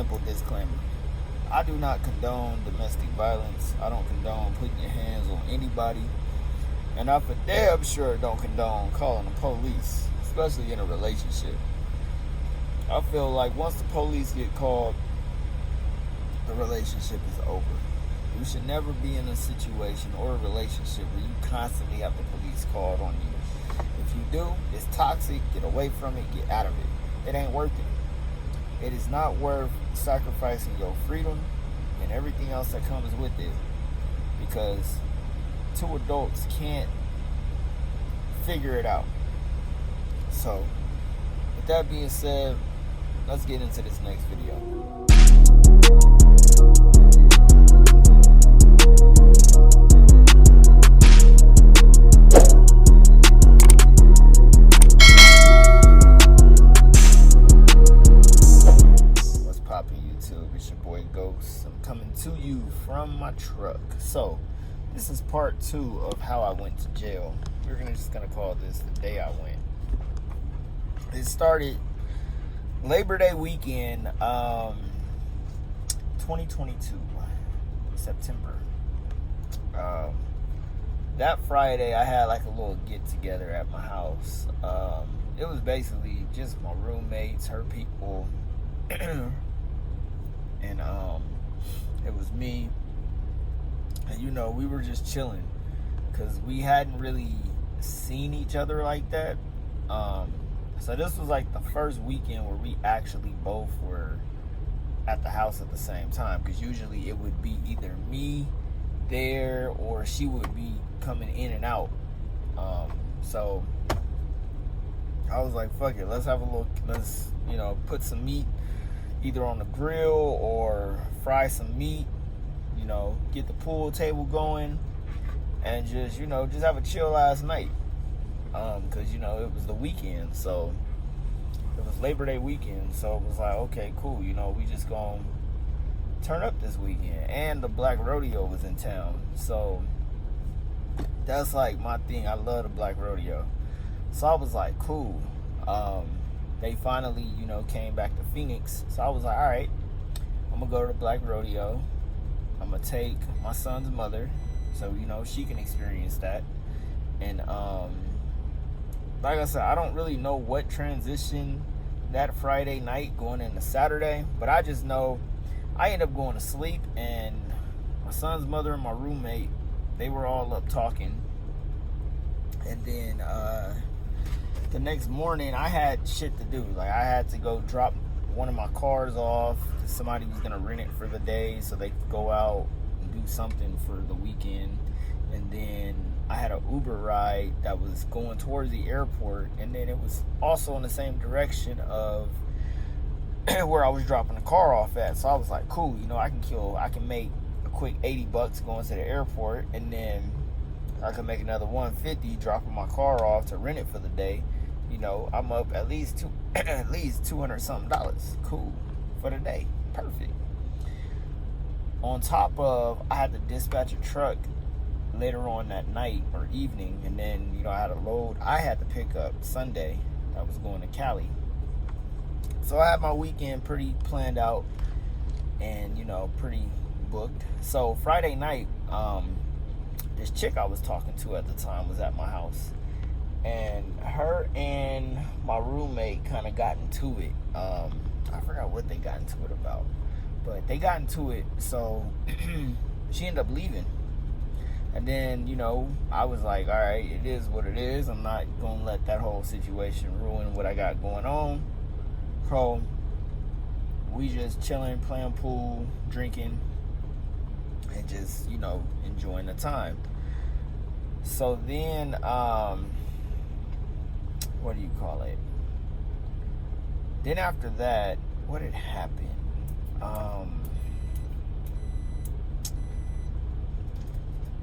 simple disclaimer. I do not condone domestic violence. I don't condone putting your hands on anybody. And I for damn sure don't condone calling the police, especially in a relationship. I feel like once the police get called, the relationship is over. You should never be in a situation or a relationship where you constantly have the police called on you. If you do, it's toxic. Get away from it. Get out of it. It ain't worth it. It is not worth sacrificing your freedom and everything else that comes with it, because two adults can't figure it out. So, with that being said, let's get into this next video. It's your boy Ghost. I'm coming to you from my truck. So this is part 2 of how I went to jail. We're just gonna call this the day I went. It started Labor Day weekend, 2022, September. That Friday I had like a little get together at my house. It was basically just my roommates, her people. And it was me, and we were just chilling because we hadn't really seen each other like that. So this was like the first weekend where we actually both were at the house at the same time, because usually it would be either me there or she would be coming in and out. So I was like, fuck it, let's put some meat either on the grill or fry some meat, get the pool table going, and just have a chill ass night. Because, it was the weekend, so it was Labor Day weekend, so it was like, okay, cool, we just gonna turn up this weekend. And the Black Rodeo was in town, so that's like my thing. I love the Black Rodeo. So I was like, cool. They finally, came back to Phoenix. So I was like, all right, I'm going to go to the Black Rodeo. I'm going to take my son's mother so, she can experience that. And like I said, I don't really know what transition that Friday night going into Saturday, but I just know I ended up going to sleep, and my son's mother and my roommate, they were all up talking. And then the next morning, I had shit to do. Like, I had to go drop one of my cars off. Somebody was going to rent it for the day so they could go out and do something for the weekend. And then I had an Uber ride that was going towards the airport. And then it was also in the same direction of where I was dropping the car off at. So I was like, cool, I can make a quick $80 going to the airport. And then I could make another $150 dropping my car off to rent it for the day. I'm up at least $200 something. Cool for the day. Perfect. On top of, I had to dispatch a truck later on that night or evening, and then I had a load I had to pick up Sunday that was going to Cali. So I had my weekend pretty planned out and pretty booked. So Friday night, this chick I was talking to at the time was at my house, and her and my roommate kind of got into it. I forgot what they got into it about, but they got into it, so she ended up leaving. And then, I was like, all right, it is what it is. I'm not going to let that whole situation ruin what I got going on. So we just chilling, playing pool, drinking, and just, enjoying the time. So then, what do you call it? Then after that, what had happened?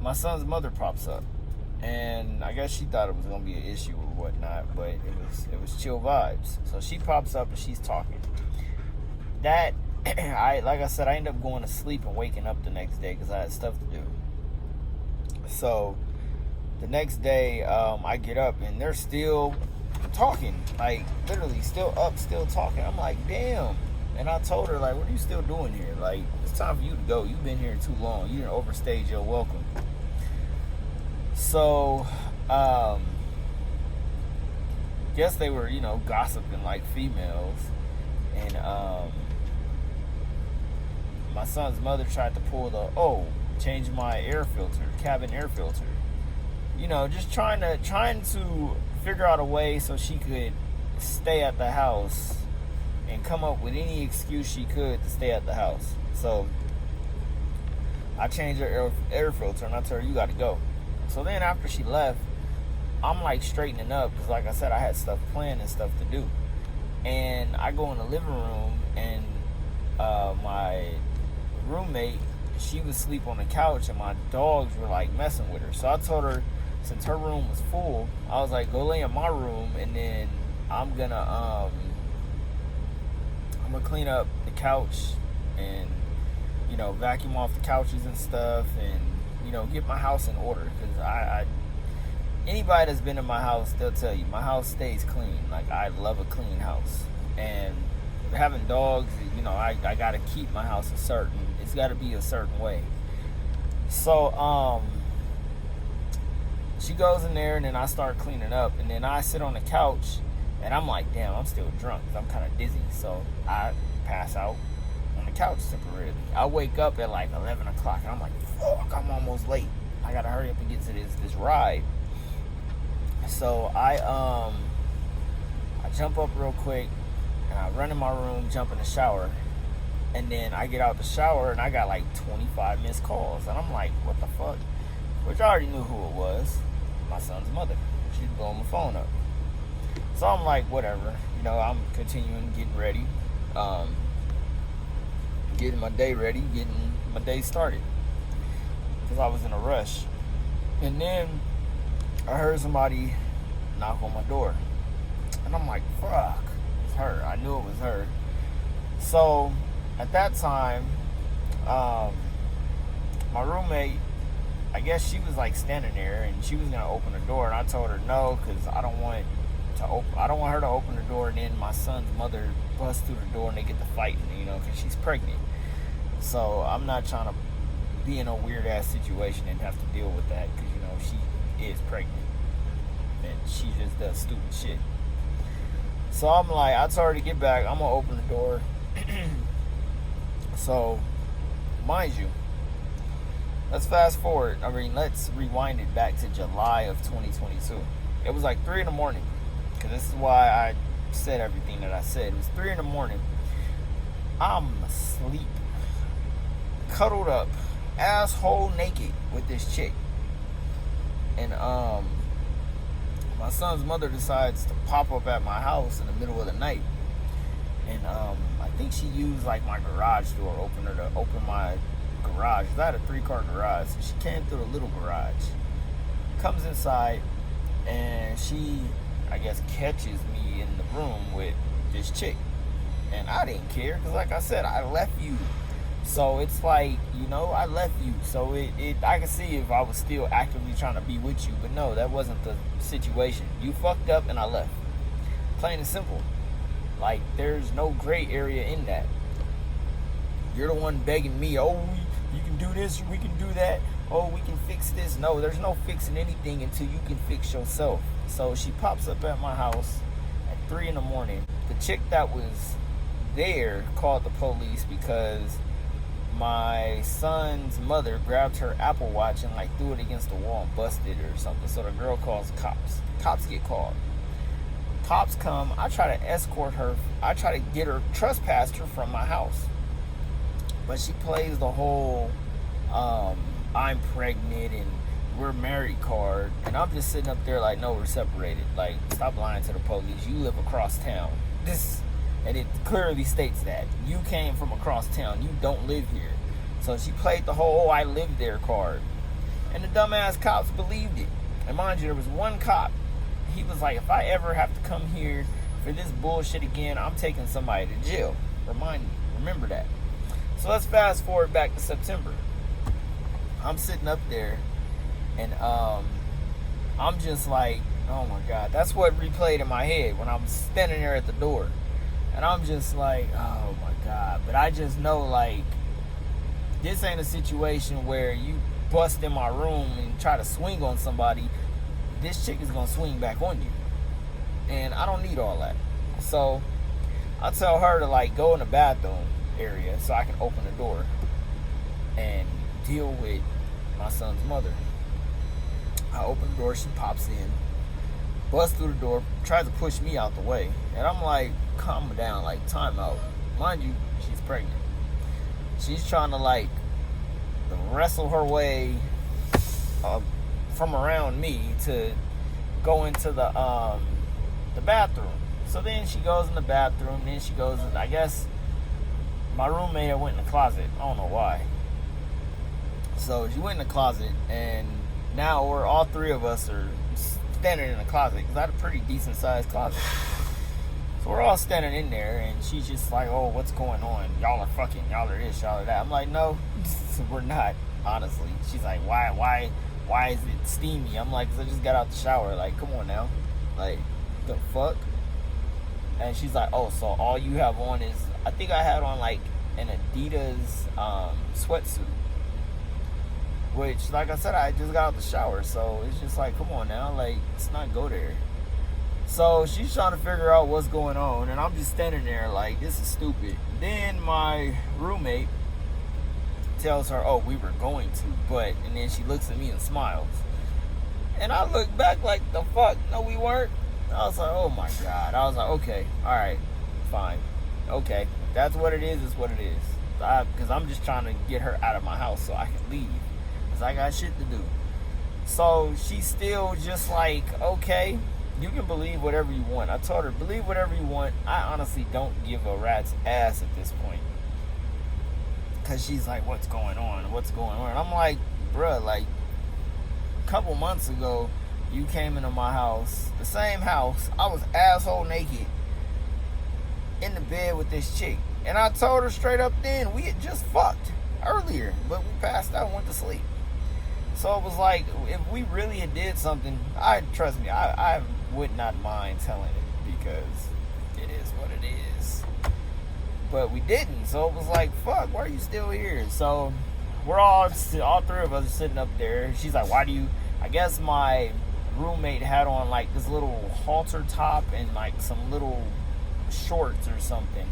My son's mother pops up, and I guess she thought it was gonna be an issue or whatnot, but it was chill vibes. So she pops up and she's talking. Like I said, I ended up going to sleep and waking up the next day because I had stuff to do. So the next day, I get up and they're still talking, like literally still up, still talking. I'm like, damn, And I told her, like, what are you still doing here? Like, it's time for you to go. You've been here too long. You didn't overstay your welcome. So, guess they were, gossiping like females. And my son's mother tried to pull change my air filter, cabin air filter. Just trying to figure out a way so she could stay at the house and come up with any excuse she could to stay at the house. So I changed her air filter and I told her, you got to go. So then after she left, I'm like straightening up because, like I said, I had stuff planned and stuff to do. And I go in the living room and my roommate, she was asleep on the couch and my dogs were like messing with her. So I told her, since her room was full, I was like, go lay in my room and then I'm gonna clean up the couch and vacuum off the couches and stuff and get my house in order, because I anybody that's been in my house, they'll tell you my house stays clean. Like, I love a clean house, and having dogs, I gotta keep my house it's gotta be a certain way. So she goes in there and then I start cleaning up, and then I sit on the couch and I'm like, damn, I'm still drunk. I'm kind of dizzy. So I pass out on the couch temporarily. I wake up at like 11 o'clock and I'm like, fuck, I'm almost late. I gotta hurry up and get to this ride. So I jump up real quick and I run in my room, jump in the shower, and then I get out the shower and I got like 25 missed calls. And I'm like, what the fuck? Which I already knew who it was. My son's mother. She's blowing my phone up. So I'm like, whatever. I'm continuing getting ready. Getting my day ready. Getting my day started. Because I was in a rush. And then I heard somebody knock on my door. And I'm like, fuck. It's her. I knew it was her. So at that time, my roommate, I guess she was like standing there and she was gonna open the door, and I told her no, because I don't want her to open the door and then my son's mother busts through the door and they get to fighting, because she's pregnant. So I'm not trying to be in a weird ass situation and have to deal with that, because she is pregnant and she just does stupid shit. So I'm like, I told her to get back, I'm gonna open the door. So mind you, let's fast forward. Let's rewind it back to July of 2022. It was like 3 in the morning, because this is why I said everything that I said. It was 3 in the morning. I'm asleep, cuddled up, asshole naked with this chick. And my son's mother decides to pop up at my house in the middle of the night. And I think she used like my garage door opener to open my garage. I had a 3-car garage, so she came through the little garage, comes inside, and she, I guess, catches me in the room with this chick. And I didn't care, because like I said, I left you. So it's like, I left you. So I can see if I was still actively trying to be with you, but no, that wasn't the situation. You fucked up and I left. Plain and simple. Like, there's no gray area in that. You're the one begging me, oh, you can do this, we can do that, oh, we can fix this. No, there's no fixing anything until you can fix yourself. So she pops up at my house at 3 in the morning. The chick that was there called the police because my son's mother grabbed her Apple Watch and like threw it against the wall and busted it or something. So the girl calls the cops. Cops get called. Cops come. I try to escort her. I try to get her, trespass her from my house. But she plays the whole I'm pregnant and we're married card. And I'm just sitting up there like, no, we're separated. Like, stop lying to the police. You live across town. And it clearly states that. You came from across town. You don't live here. So she played the whole, I live there card. And the dumbass cops believed it. And mind you, there was one cop. He was like, if I ever have to come here for this bullshit again, I'm taking somebody to jail. Remember that. So let's fast forward back to September. I'm sitting up there and I'm just like, oh my God. That's what replayed in my head when I'm standing there at the door. And I'm just like, oh my God. But I just know, like, this ain't a situation where you bust in my room and try to swing on somebody. This chick is gonna swing back on you. And I don't need all that. So I tell her to, like, go in the bathroom area so I can open the door and deal with my son's mother. I open the door, she pops in, busts through the door, tries to push me out the way. And I'm like, calm down, like, time out. Mind you, she's pregnant. She's trying to, like, wrestle her way from around me to go into the bathroom. So then she goes in the bathroom, then she goes in, I guess my roommate had went in the closet. I don't know why. So she went in the closet, and now all three of us are standing in the closet, because I had a pretty decent sized closet. So we're all standing in there, and she's just like, oh, what's going on? Y'all are fucking, y'all are this, y'all are that. I'm like, no, we're not, honestly. She's like, why is it steamy? I'm like, because I just got out the shower. Like, come on now. Like, the fuck? And she's like, oh, so all you have on is, I think I had on, like, an Adidas sweatsuit. Which, like I said, I just got out the shower. So it's just like, come on now. Like, let's not go there. So she's trying to figure out what's going on, and I'm just standing there like, this is stupid. Then my roommate tells her, oh, we were going to, but, and then she looks at me and smiles. And I look back like, the fuck? No, we weren't. I was like, oh my God. I was like, okay, all right, fine. Okay, that's what it is what it is. Because I'm just trying to get her out of my house so I can leave. Because I got shit to do. So she's still just like, okay, you can believe whatever you want. I told her, believe whatever you want. I honestly don't give a rat's ass at this point. Because she's like, what's going on? What's going on? And I'm like, bruh, like, a couple months ago, you came into my house, the same house. I was asshole naked in the bed with this chick. And I told her straight up then, we had just fucked earlier, but we passed out and went to sleep. So it was like, if we really had did something, trust me, I would not mind telling it, because it is what it is. But we didn't, so it was like, fuck, why are you still here? So we're all three of us are sitting up there. She's like, why do you, I guess my roommate had on like this little halter top and like some little shorts or something.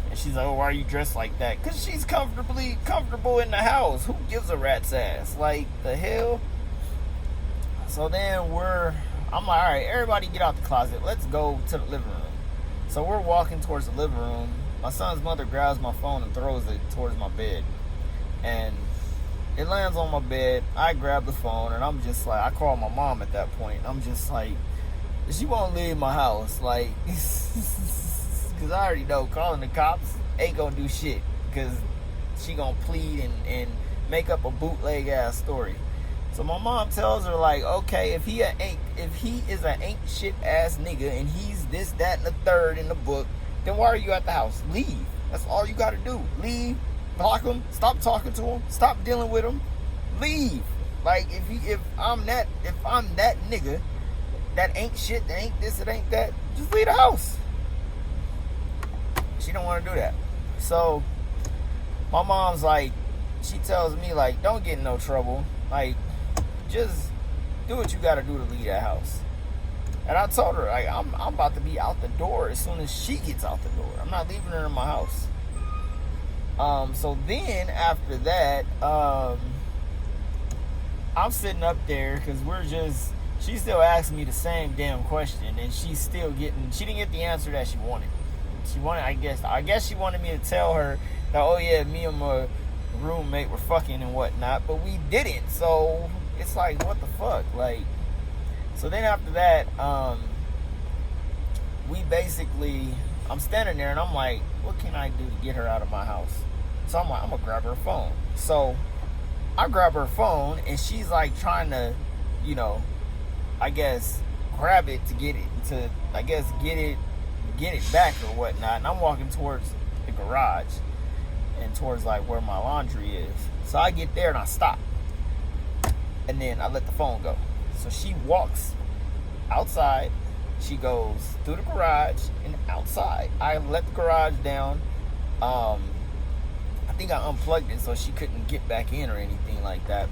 And she's like, oh, why are you dressed like that? Because she's comfortable in the house. Who gives a rat's ass? Like, the hell? So then I'm like, all right, everybody get out the closet. Let's go to the living room. So we're walking towards the living room. My son's mother grabs my phone and throws it towards my bed. And it lands on my bed. I grab the phone, and I'm just like, I call my mom at that point. I'm just like, she won't leave my house. Like, because I already know calling the cops ain't gonna do shit, because she gonna plead and make up a bootleg ass story. So my mom tells her, like, okay, if he is an ain't shit ass nigga and he's this, that, and the third in the book, then why are you at the house? Leave. That's all you gotta do. Leave. Block him. Stop talking to him. Stop dealing with him. Leave. Like, if I'm that nigga that ain't shit, that ain't this, it ain't that, just leave the house. She don't want to do that. So my mom's like, she tells me, like, don't get in no trouble. Like, just do what you got to do to leave that house. And I told her, like, I'm about to be out the door as soon as she gets out the door. I'm not leaving her in my house. So then after that, I'm sitting up there because she still asking me the same damn question, and she didn't get the answer that she wanted. I guess she wanted me to tell her that, oh yeah, me and my roommate were fucking and whatnot, but we didn't. So it's like, what the fuck? Like, so then after that, I'm standing there and I'm like, what can I do to get her out of my house? So I'm like, I'm gonna grab her phone. So I grab her phone, and she's like trying to, I guess, grab it to get it back or whatnot. And I'm walking towards the garage and towards like where my laundry is. So I get there and I stop, and then I let the phone go. So she walks outside She goes through the garage and outside. I let the garage down. I think I unplugged it so she couldn't get back in or anything like that.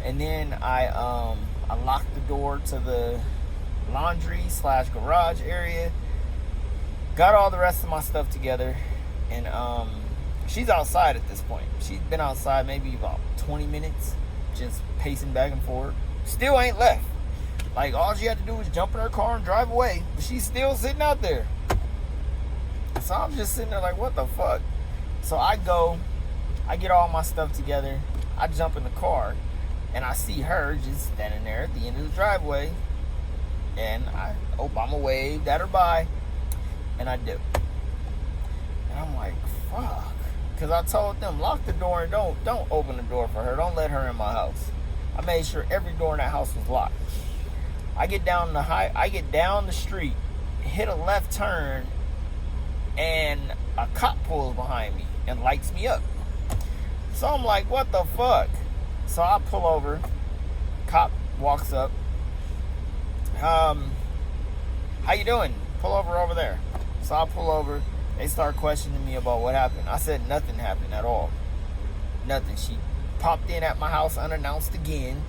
And then I locked the door to the laundry/garage area. Got all the rest of my stuff together, and she's outside at this point. She's been outside maybe about 20 minutes, just pacing back and forth. Still ain't left. Like, all she had to do was jump in her car and drive away, but she's still sitting out there. So I'm just sitting there like, what the fuck? So I go, I get all my stuff together, I jump in the car, and I see her just standing there at the end of the driveway, and I Obama waved at her bye, and I dip. And I'm like, fuck. Because I told them, lock the door and don't open the door for her. Don't let her in my house. I made sure every door in that house was locked. I get down the street, hit a left turn, and a cop pulls behind me and lights me up. So I'm like, what the fuck? So I pull over. Cop walks up. How you doing? Pull over there. So I pull over. They start questioning me about what happened. I said nothing happened at all. Nothing. She popped in at my house unannounced again,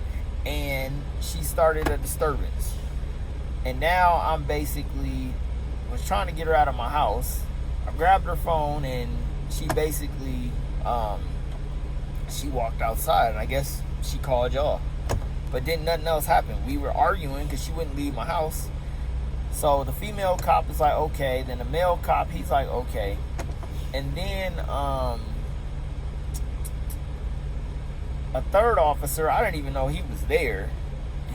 and she started a disturbance. And now I'm basically was trying to get her out of my house. I grabbed her phone, and she basically she walked outside, and I guess she called y'all. But then nothing else happened. We were arguing because she wouldn't leave my house. So the female cop is like, okay. Then the male cop, he's like, okay. And then a third officer, I didn't even know he was there.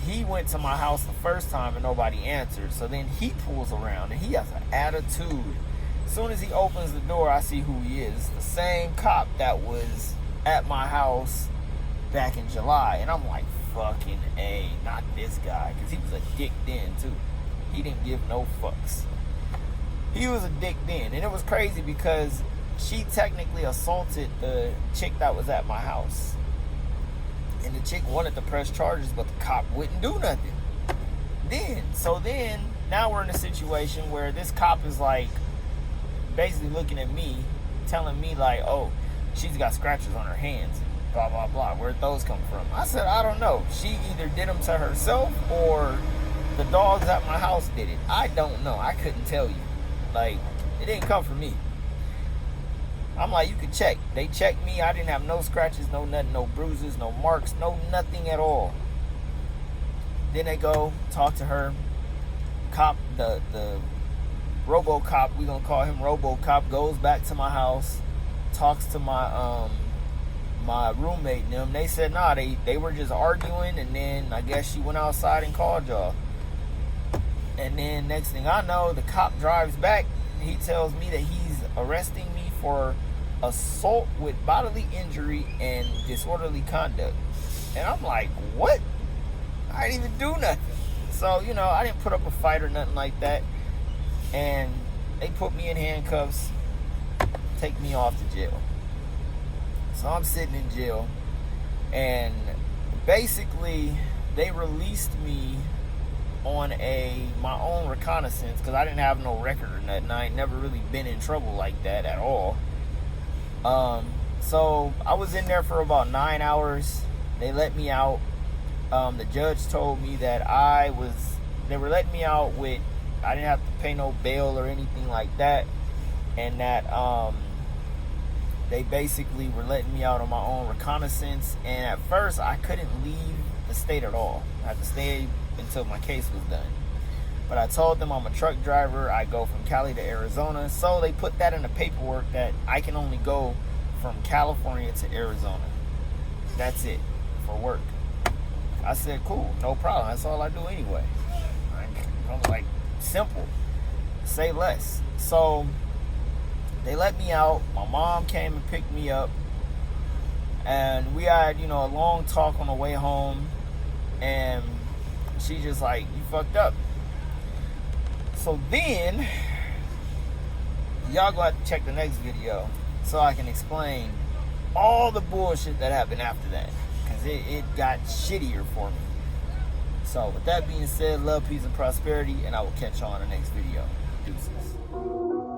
He went to my house the first time and nobody answered. So then he pulls around and he has an attitude. As soon as he opens the door, I see who he is. The same cop that was at my house back in July. And I'm like, fucking A, not this guy. Because he was a dick then, too. He didn't give no fucks. He was a dick then. And it was crazy because she technically assaulted the chick that was at my house. And the chick wanted to press charges, but the cop wouldn't do nothing. Then, now we're in a situation where this cop is like, basically looking at me, telling me like, oh, she's got scratches on her hands, and blah, blah, blah. Where'd those come from? I said, I don't know. She either did them to herself or the dogs at my house did it. I don't know. I couldn't tell you. Like, it didn't come from me. I'm like, you can check. They checked me. I didn't have no scratches, no nothing, no bruises, no marks, no nothing at all. Then they go talk to her. Cop, the RoboCop, we gonna call him RoboCop, goes back to my house, talks to my my roommate and them. They said, nah, they were just arguing, and then I guess she went outside and called y'all. And then next thing I know, the cop drives back. He tells me that he's arresting me for assault with bodily injury and disorderly conduct. And I'm like, what? I didn't even do nothing. So, you know, I didn't put up a fight or nothing like that. And they put me in handcuffs, take me off to jail. So I'm sitting in jail, and basically they released me on my own reconnaissance because I didn't have no record or nothing. I ain't never really been in trouble like that at all. So I was in there for about 9 hours. They let me out. The judge told me that they were letting me out with, I didn't have to pay no bail or anything like that, and that they basically were letting me out on my own reconnaissance. And at first I couldn't leave the state at all. I had to stay until my case was done. But I told them I'm a truck driver. I go from Cali to Arizona. So they put that in the paperwork that I can only go from California to Arizona. That's it for work. I said, cool, no problem. That's all I do anyway. I'm like, simple. Say less. So they let me out. My mom came and picked me up. And we had, a long talk on the way home. And she just like, you fucked up. So then, y'all gonna have to check the next video so I can explain all the bullshit that happened after that. Because it got shittier for me. So with that being said, love, peace, and prosperity, and I will catch you on the next video. Deuces.